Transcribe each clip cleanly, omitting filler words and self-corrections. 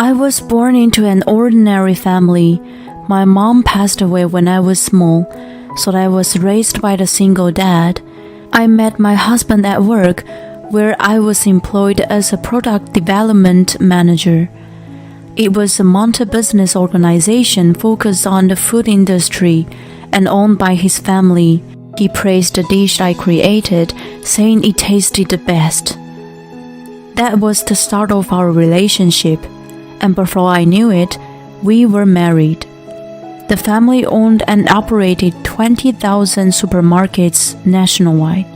I was born into an ordinary family. My mom passed away when I was small, so I was raised by a single dad. I met my husband at work, where I was employed as a product development manager. It was a multi-business organization focused on the food industry and owned by his family. He praised the dish I created, saying it tasted the best. That was the start of our relationship, and before I knew it, we were married. The family owned and operated 20,000 supermarkets nationwide.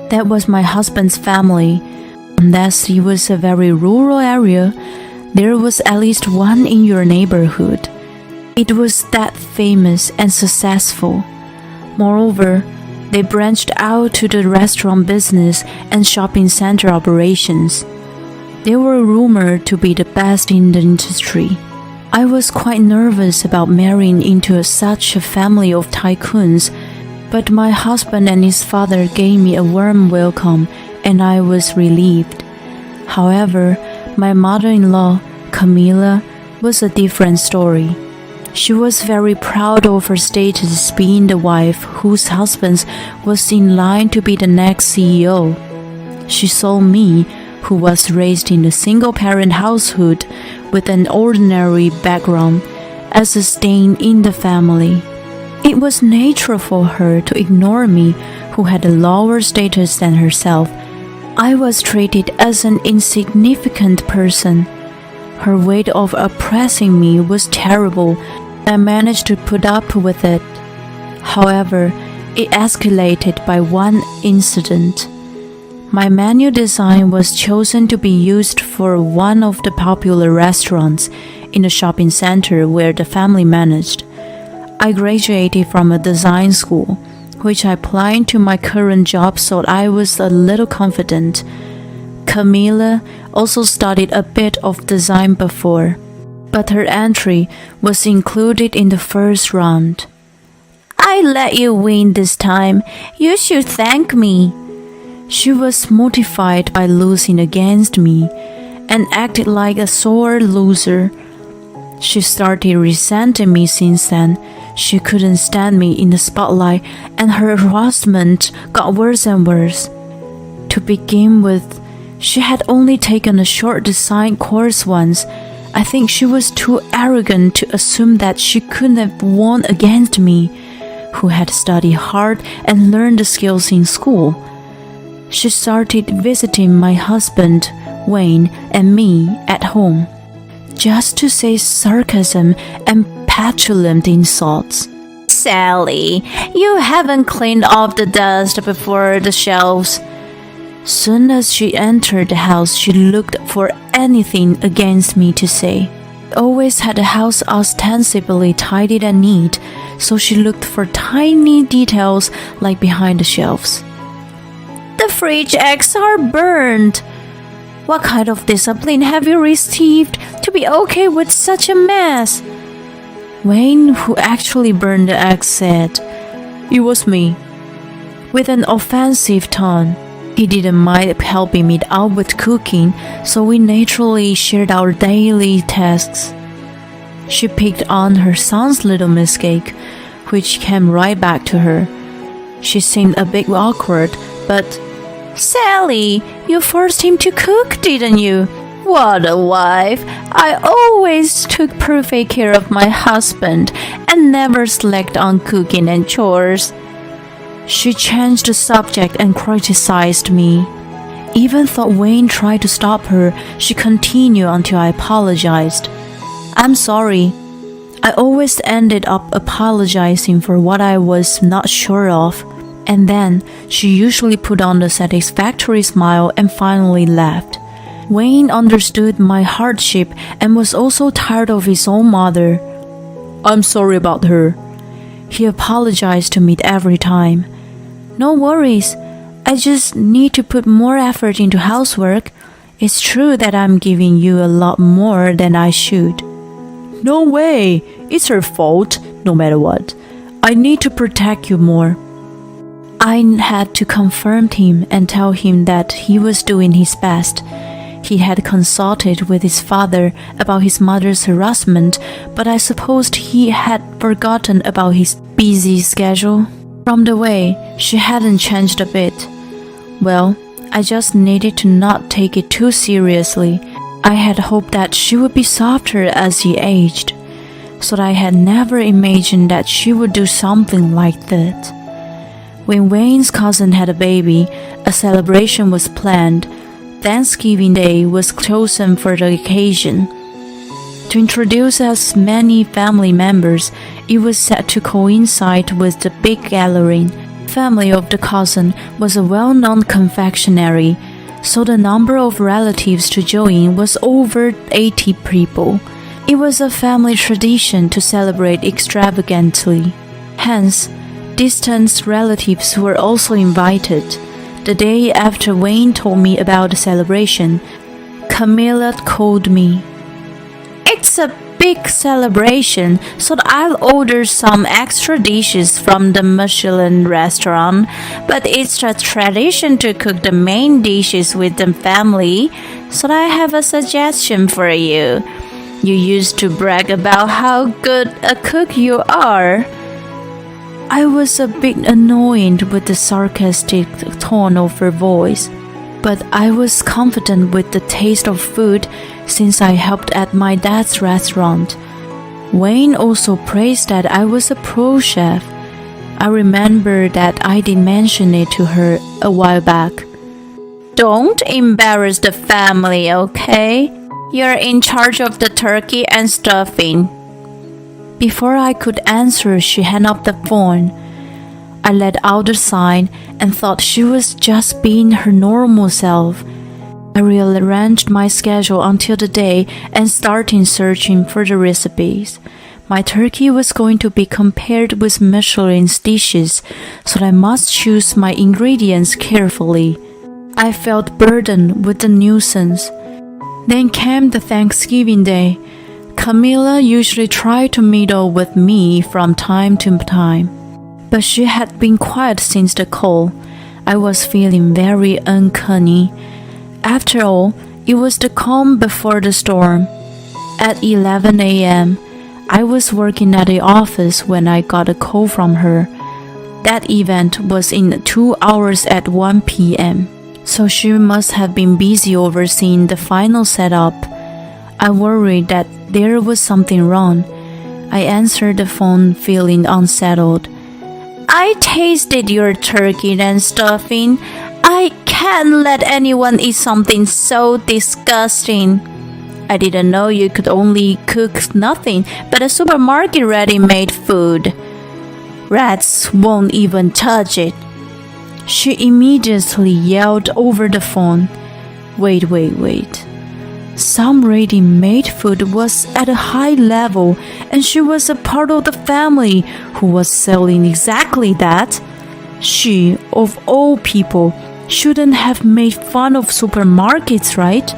That was my husband's family. Unless it was a very rural area, there was at least one in your neighborhood. It was that famous and successful. Moreover, they branched out to the restaurant business and shopping center operations. They were rumored to be the best in the industry. I was quite nervous about marrying into such a family of tycoons, but my husband and his father gave me a warm welcome, and I was relieved. However, my mother-in-law, Camilla, was a different story. She was very proud of her status being the wife whose husband was in line to be the next CEO. She saw me, who was raised in a single-parent household with an ordinary background, as a stain in the family. It was natural for her to ignore me, who had a lower status than herself. I was treated as an insignificant person. Her way of oppressing me was terrible. I managed to put up with it. However, it escalated by one incident. My menu design was chosen to be used for one of the popular restaurants in the shopping center where the family managed. I graduated from a design school, which I applied to my current job, so I was a little confident. Camilla also studied a bit of design before, but her entry was included in the first round. "I let you win this time. You should thank me." She was mortified by losing against me and acted like a sore loser. She started resenting me since then. She couldn't stand me in the spotlight, and her harassment got worse and worse. To begin with, she had only taken a short design course once. I think she was too arrogant to assume that she couldn't have won against me, who had studied hard and learned the skills in school. She started visiting my husband, Wayne, and me at home, just to say sarcasm and petulant insults. "Sally, you haven't cleaned off the dust before the shelves." Soon as she entered the house, she looked for anything against me to say. I always had the house ostensibly tidy and neat, so she looked for tiny details like behind the shelves. "The fridge eggs are burned. What kind of discipline have you received to be okay with such a mess?" Wayne, who actually burned the eggs, said, "It was me," with an offensive tone. He didn't mind helping me out with cooking, so we naturally shared our daily tasks. She picked on her son's little mistake, which came right back to her. She seemed a bit awkward, but, "Sally, you forced him to cook, didn't you? What a wife! I always took perfect care of my husband and never slacked on cooking and chores." She changed the subject and criticized me. Even though Wayne tried to stop her, she continued until I apologized. "I'm sorry." I always ended up apologizing for what I was not sure of, and then she usually put on a satisfactory smile and finally left. Wayne understood my hardship and was also tired of his own mother. "I'm sorry about her." He apologized to me every time. "No worries. I just need to put more effort into housework. It's true that I'm giving you a lot more than I should." "No way. It's her fault, no matter what. I need to protect you more." I had to confirm him and tell him that he was doing his best. He had consulted with his father about his mother's harassment, but I supposed he had forgotten about his busy schedule. From the way, she hadn't changed a bit. Well, I just needed to not take it too seriously. I had hoped that she would be softer as she aged, so I had never imagined that she would do something like that. When Wayne's cousin had a baby, a celebration was planned. Thanksgiving Day was chosen for the occasion. To introduce as many family members, it was set to coincide with the big gathering. The family of the cousin was a well-known confectionery, so the number of relatives to join was over 80 people. It was a family tradition to celebrate extravagantly. Hence, distant relatives were also invited. The day after Wayne told me about the celebration, Camilla called me. "It's a big celebration, so I'll order some extra dishes from the Michelin restaurant, but it's a tradition to cook the main dishes with the family, so I have a suggestion for you. You used to brag about how good a cook you are." I was a bit annoyed with the sarcastic tone of her voice, but I was confident with the taste of food since I helped at my dad's restaurant. Wayne also praised that I was a pro chef. I remember that I did mention it to her a while back. "Don't embarrass the family, okay? You're in charge of the turkey and stuffing." Before I could answer, she hung up the phone. I let out a sigh and thought she was just being her normal self. I rearranged my schedule until the day and started searching for the recipes. My turkey was going to be compared with Michelin's dishes, so I must choose my ingredients carefully. I felt burdened with the nuisance. Then came the Thanksgiving Day. Camilla usually tried to meddle with me from time to time, but she had been quiet since the call. I was feeling very uncanny. After all, it was the calm before the storm. At 11 a.m., I was working at the office when I got a call from her. That event was in 2 hours at 1 p.m., so she must have been busy overseeing the final setup. I worried that there was something wrong. I answered the phone feeling unsettled. "I tasted your turkey and stuffing. I can't let anyone eat something so disgusting. I didn't know you could only cook nothing but a supermarket ready-made food. Rats won't even touch it." She immediately yelled over the phone. Wait. Some ready-made food was at a high level, and she was a part of the family who was selling exactly that. She, of all people, shouldn't have made fun of supermarkets, right?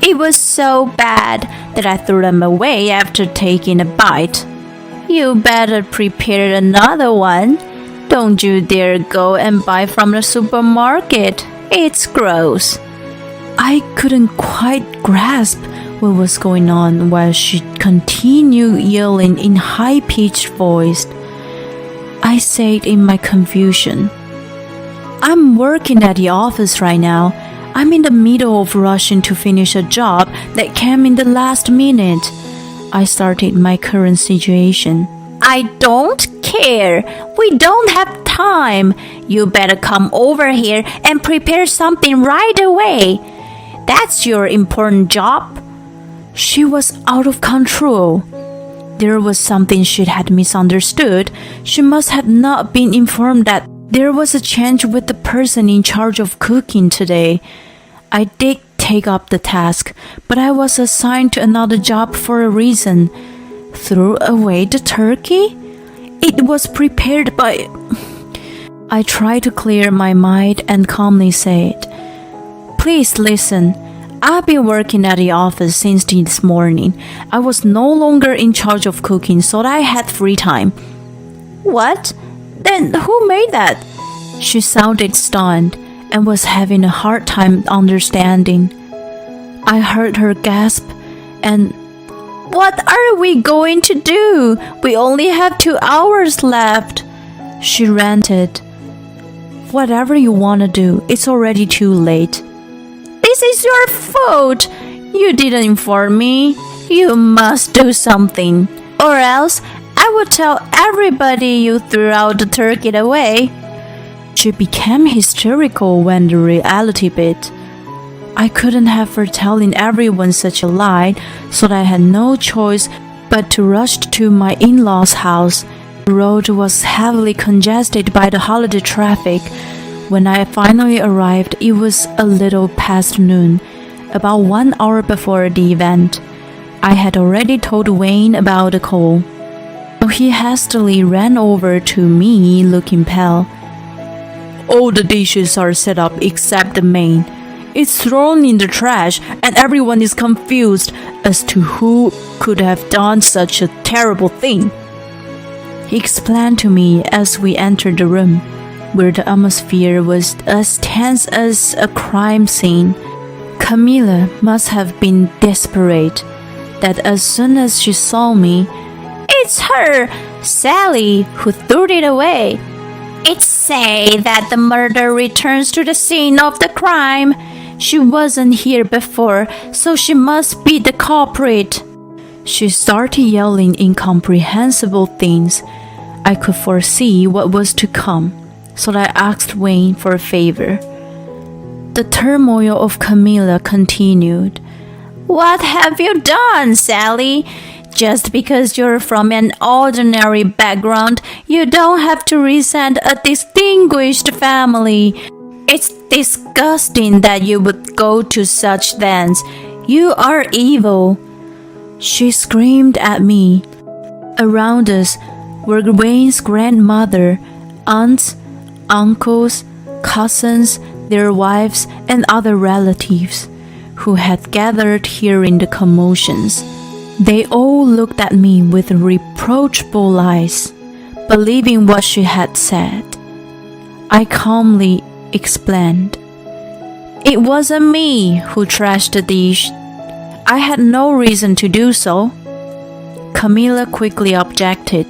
"It was so bad that I threw them away after taking a bite." "You better prepare another one. Don't you dare go and buy from the supermarket. It's gross." I couldn't quite grasp what was going on while she continued yelling in high-pitched voice. I said in my confusion, "I'm working at the office right now. I'm in the middle of rushing to finish a job that came in the last minute." I started my current situation. "I don't care. We don't have time. You better come over here and prepare something right away. That's your important job." She was out of control. There was something she had misunderstood. She must have not been informed that there was a change with the person in charge of cooking today. I did take up the task, but I was assigned to another job for a reason. Throw away the turkey? It was prepared by... I tried to clear my mind and calmly said, "Please listen. I've been working at the office since this morning. I was no longer in charge of cooking, so I had free time." "What? Then who made that?" She sounded stunned and was having a hard time understanding. I heard her gasp, and "What are we going to do? We only have 2 hours left," she ranted. "Whatever you want to do, it's already too late." "This is your fault. You didn't inform me. You must do something, or else I will tell everybody you threw out the turkey away." She became hysterical when the reality bit. I couldn't have her telling everyone such a lie, so I had no choice but to rush to my in-laws' house. The road was heavily congested by the holiday traffic. When I finally arrived, it was a little past noon, about 1 hour before the event. I had already told Wayne about the call. He hastily ran over to me, looking pale. "All the dishes are set up except the main. It's thrown in the trash, and everyone is confused as to who could have done such a terrible thing," he explained to me as we entered the room, where the atmosphere was as tense as a crime scene. Camilla must have been desperate, that as soon as she saw me, "It's her, Sally, who threw it away. It's say that the murderer returns to the scene of the crime. She wasn't here before, so she must be the culprit." She started yelling incomprehensible things. I could foresee what was to come, so I asked Wayne for a favor. The turmoil of Camilla continued. "What have you done, Sally? Just because you're from an ordinary background, you don't have to resent a distinguished family. It's disgusting that you would go to such lengths. You are evil," she screamed at me. Around us were Wayne's grandmother, aunts, uncles, cousins, their wives, and other relatives, who had gathered hearing the commotions. They all looked at me with reproachful eyes, believing what she had said. I calmly explained. "It wasn't me who trashed the dish. I had no reason to do so." Camilla quickly objected.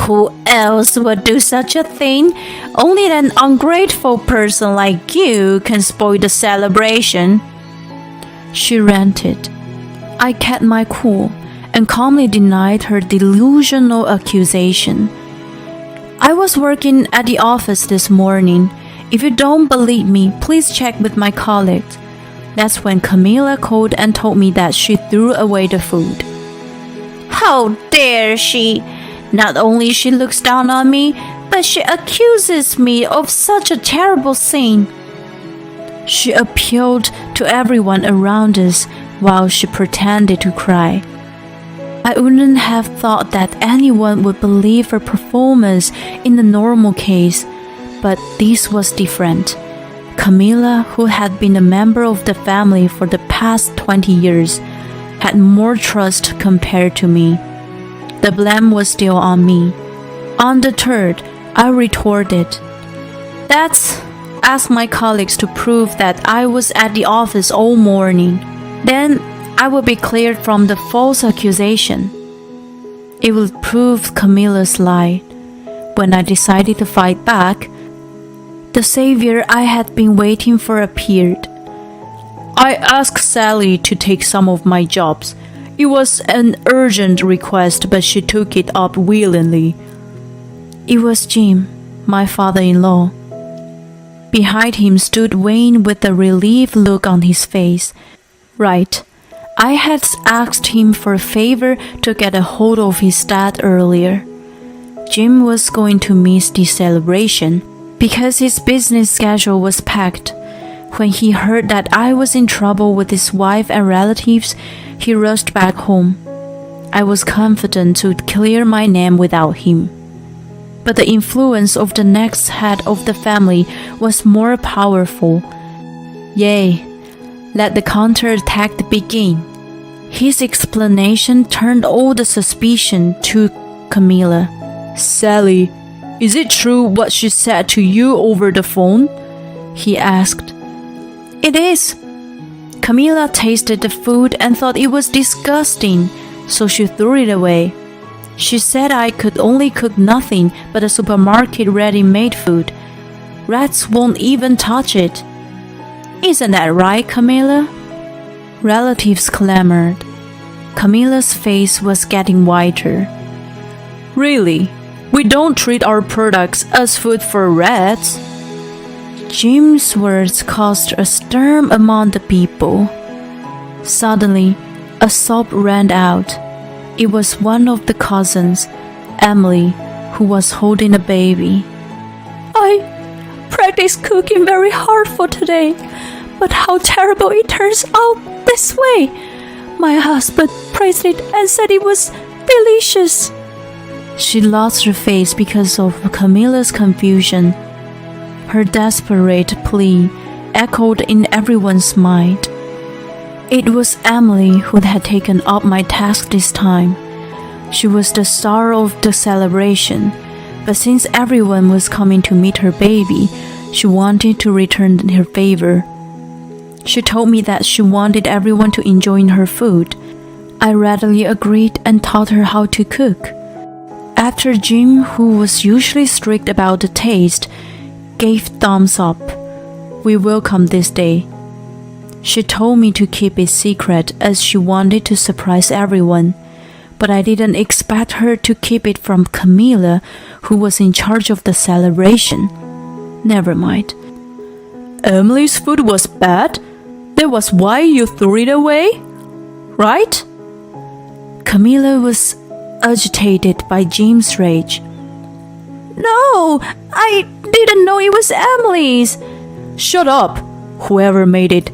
"Who else would do such a thing? Only an ungrateful person like you can spoil the celebration," she ranted. I kept my cool and calmly denied her delusional accusation. "I was working at the office this morning. If you don't believe me, please check with my colleagues." That's when Camilla called and told me that she threw away the food. "How dare she! Not only she looks down on me, but she accuses me of such a terrible sin." She appealed to everyone around us while she pretended to cry. I wouldn't have thought that anyone would believe her performance in a normal case, but this was different. Camilla, who had been a member of the family for the past 20 years, had more trust compared to me. The blame was still on me. Undeterred, I retorted, Ask my colleagues to prove that I was at the office all morning. Then I will be cleared from the false accusation." It would prove Camilla's lie. When I decided to fight back, the savior I had been waiting for appeared. "I asked Sally to take some of my jobs. It was an urgent request, but she took it up willingly." It was Jim, my father-in-law. Behind him stood Wayne with a relieved look on his face. Right. I had asked him for a favor to get a hold of his dad earlier. Jim was going to miss the celebration because his business schedule was packed. When he heard that I was in trouble with his wife and relatives, he rushed back home. I was confident to clear my name without him. But the influence of the next head of the family was more powerful. Yea, let the counterattack begin. His explanation turned all the suspicion to Camilla. "Sally, is it true what she said to you over the phone?" he asked. "It is," Camilla tasted the food and thought it was disgusting, so she threw it away. She said I could only cook nothing but a supermarket ready-made food. Rats won't even touch it. Isn't that right, Camilla? Relatives clamored. Camilla's face was getting whiter. Really? We don't treat our products as food for rats? Jim's words caused a stir among the people. Suddenly, a sob ran out. It was one of the cousins, Emily, who was holding a baby. I practiced cooking very hard for today, but how terrible it turns out this way. My husband praised it and said it was delicious. She lost her face because of Camilla's confusion. Her desperate plea echoed in everyone's mind. It was Emily who had taken up my task this time. She was the star of the celebration, but since everyone was coming to meet her baby, she wanted to return her favor. She told me that she wanted everyone to enjoy her food. I readily agreed and taught her how to cook. After Jim, who was usually strict about the taste, gave thumbs up, we welcomed this day. She told me to keep it secret as she wanted to surprise everyone, but I didn't expect her to keep it from Camilla, who was in charge of the celebration. Never mind. Emily's food was bad? That was why you threw it away? Right? Camilla was agitated by Jim's rage. No, I didn't know it was Emily's. Shut up, whoever made it.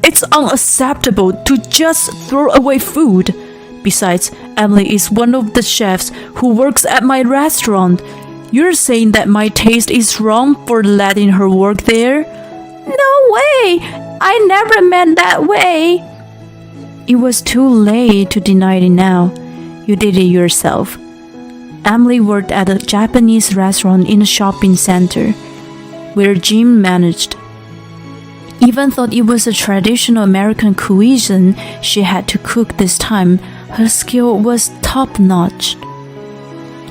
It's unacceptable to just throw away food. Besides, Emily is one of the chefs who works at my restaurant. You're saying that my taste is wrong for letting her work there? No way! I never meant that way. It was too late to deny it now. You did it yourself. Emily worked at a Japanese restaurant in a shopping center, where Jim managed. Even though it was a traditional American cuisine she had to cook this time, her skill was top-notch.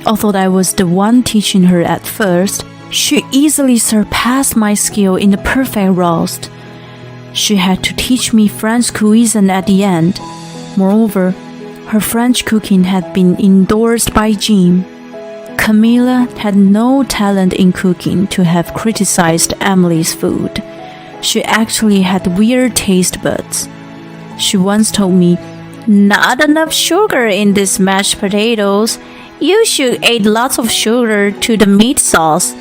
Although I was the one teaching her at first, she easily surpassed my skill in the perfect roast. She had to teach me French cuisine at the end. Moreover, her French cooking had been endorsed by Jim. Camilla had no talent in cooking to have criticized Emily's food. She actually had weird taste buds. She once told me, "Not enough sugar in these mashed potatoes. You should add lots of sugar to the meat sauce."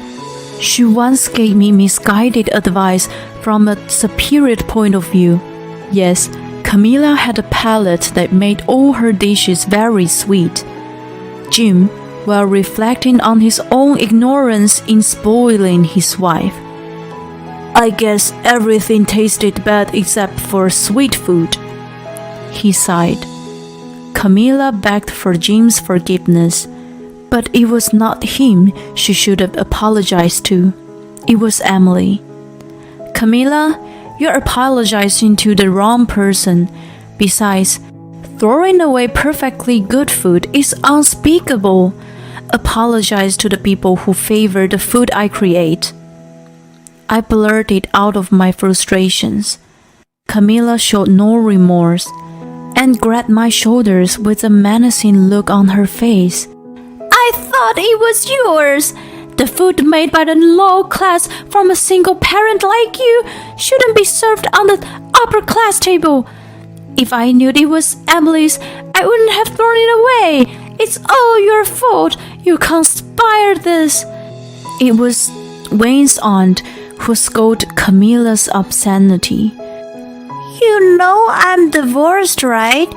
She once gave me misguided advice from a superior point of view. Yes, Camilla had a palate that made all her dishes very sweet. Jim, while reflecting on his own ignorance in spoiling his wife. I guess everything tasted bad except for sweet food. He sighed. Camilla begged for Jim's forgiveness, but it was not him she should have apologized to. It was Emily. Camilla, you're apologizing to the wrong person. Besides, throwing away perfectly good food is unspeakable. Apologize to the people who favor the food I create. I blurted out of my frustrations. Camilla showed no remorse and grabbed my shoulders with a menacing look on her face. I thought it was yours. The food made by the low class from a single parent like you shouldn't be served on the upper class table. If I knew it was Emily's, I wouldn't have thrown it away. It's all your fault. You conspired this. It was Wayne's aunt who scolded Camilla's obscenity. You know I'm divorced, right?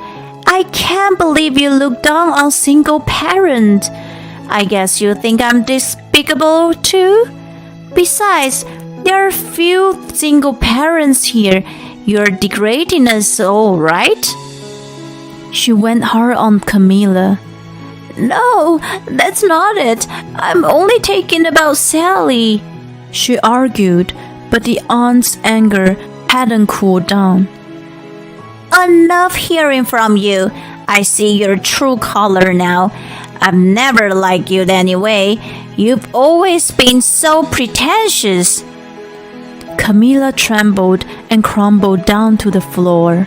I can't believe you look down on single parent. I guess you think I'm despicable too? Besides, there are few single parents here. You're degrading us all, right? She went hard on Camilla. No, that's not it. I'm only thinking about Sally. She argued, but the aunt's anger hadn't cooled down. Enough hearing from you. I see your true color now. I've never liked you anyway. You've always been so pretentious. Camilla trembled and crumbled down to the floor.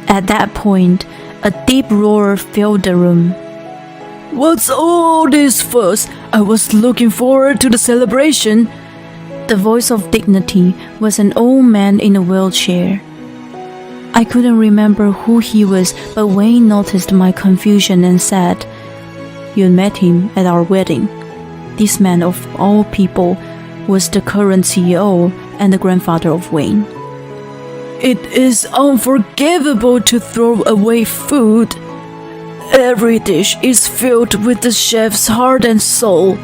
At that point, a deep roar filled the room. What's all this fuss? I was looking forward to the celebration. The voice of dignity was an old man in a wheelchair. I couldn't remember who he was, but Wayne noticed my confusion and said, "You met him at our wedding." This man, of all people, was the current CEO and the grandfather of Wayne. It is unforgivable to throw away food. Every dish is filled with the chef's heart and soul.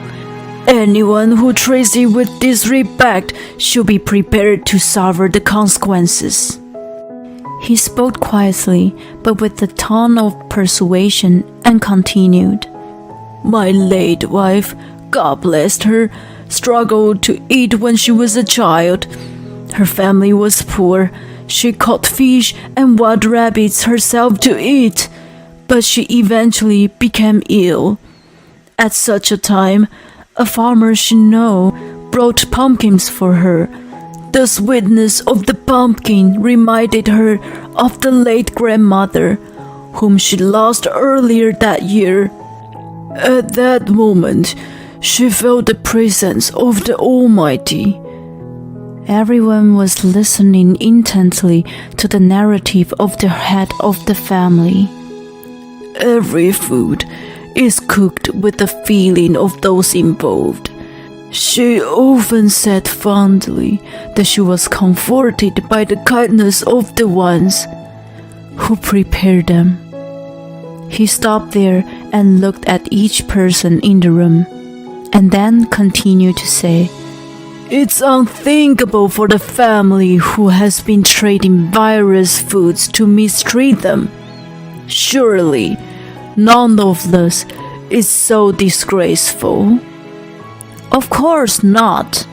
Anyone who treats it with disrespect should be prepared to suffer the consequences. He spoke quietly, but with the tone of persuasion, and continued. My late wife, God bless her, struggled to eat when she was a child. Her family was poor. She caught fish and wild rabbits herself to eat, but she eventually became ill. At such a time, a farmer she knew brought pumpkins for her. The sweetness of the pumpkin reminded her of the late grandmother, whom she lost earlier that year. At that moment, she felt the presence of the Almighty. Everyone was listening intently to the narrative of the head of the family. Every food is cooked with the feeling of those involved. She often said fondly that she was comforted by the kindness of the ones who prepared them. He stopped there and looked at each person in the room, and then continued to say, It's unthinkable for the family who has been trading various foods to mistreat them. Surely, none of this is so disgraceful. Of course not,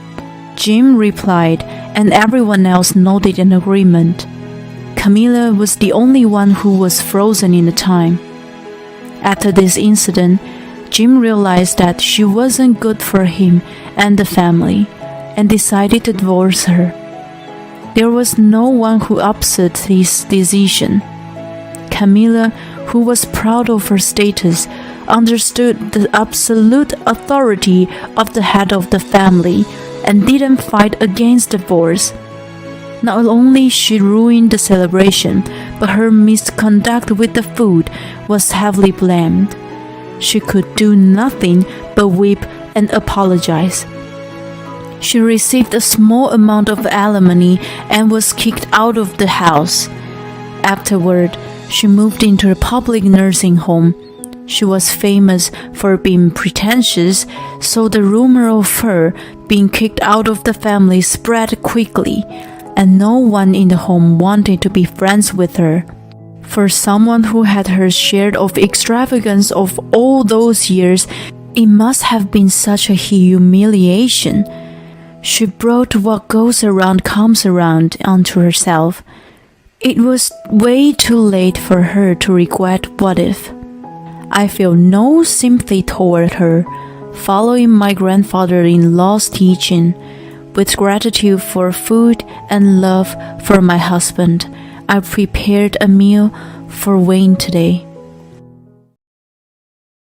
Jim replied, and everyone else nodded in agreement. Camilla was the only one who was frozen in time. After this incident, Jim realized that she wasn't good for him and the family, and decided to divorce her. There was no one who upset his decision. Camilla, who was proud of her status, understood the absolute authority of the head of the family and didn't fight against divorce. Not only she ruined the celebration, but her misconduct with the food was heavily blamed. She could do nothing but weep and apologize. She received a small amount of alimony and was kicked out of the house. Afterward, she moved into a public nursing home. She was famous for being pretentious, so the rumor of her being kicked out of the family spread quickly, and no one in the home wanted to be friends with her. For someone who had her share of extravagance of all those years, it must have been such a humiliation. She brought what goes around comes around onto herself. It was way too late for her to regret what if. I feel no sympathy toward her, following my grandfather-in-law's teaching. With gratitude for food and love for my husband, I prepared a meal for Wayne today.